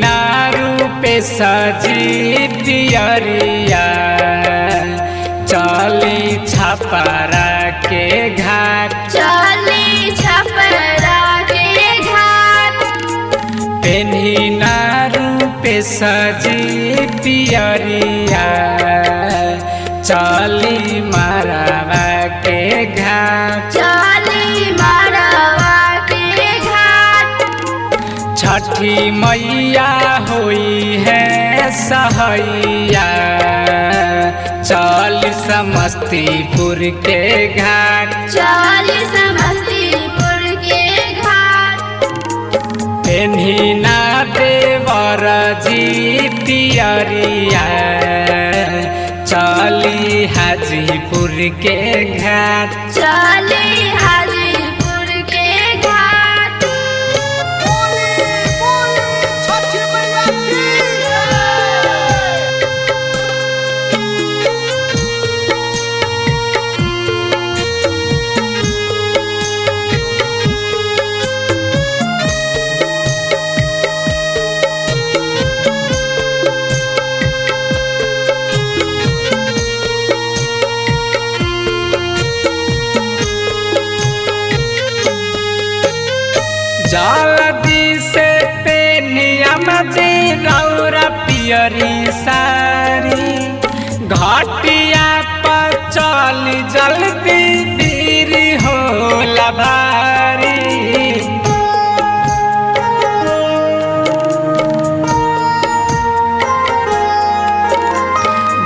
पेन्हिना रूपे सजी दियरिया चली छपरा के घाट चली छपरा के घाट पेन्हिना रूपे सजी दियरिया चली मरवा के घाट चली मरवा के घाट छठी मैया हुई है सहैया चल समस्तीपुर के घाट चली समस्तीपुर के घाट पेन्हिना देवर जी पियरिया चली हाजीपुर के घाट चली हाजीपुर के घाट जल्दी से पेनिया मजी रौरा पियरी सारी घटिया पर चल जल्दी भीड़ होला भारी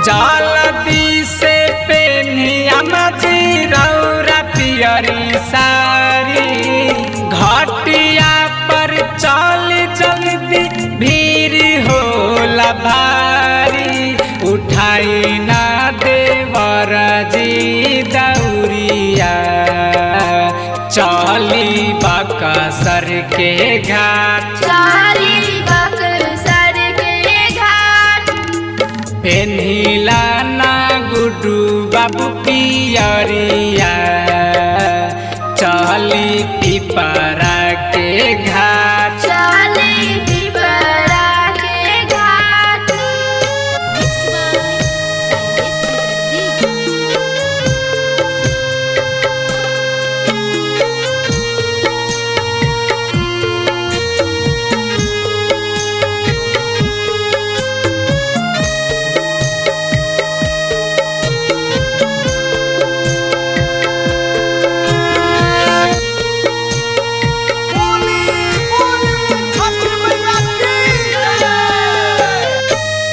जल्दी से पेनिया मजी रौरा पियरी सारी घटिया पर चल जल्दी भीड़ होला भारी उठाई ना देवर जी दौरिया चली बक्सर के घाट चली बक्सर के घाट पेन्हिला ना गुड्डू बाबू पियरिया चली पिपरा के घाट चली पिपरा के घाट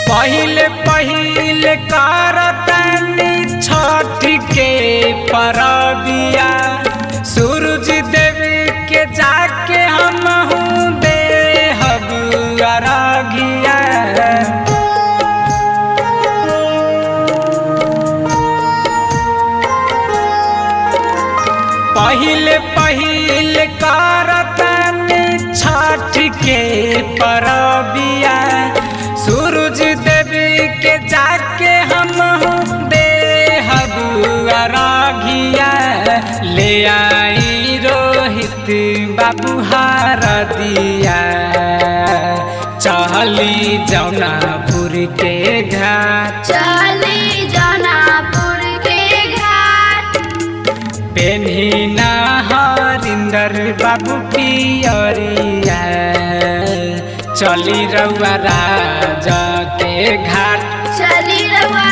पहिले पहिले करतनी छठ के परबिया सूरज देव के जाके हमहू देहब अरघिया पहिले पहिले करतनी छठ के परबिया सूरज देवी के जाके हम देहब अरघिया ले आई रोहित बाबू हार दिया चली जौनापुर के घाट चली जौनापुर के घाट पेन्हिना हरिंदर बाबू पियरिया चली रउआ राजा के घाट चली रउआ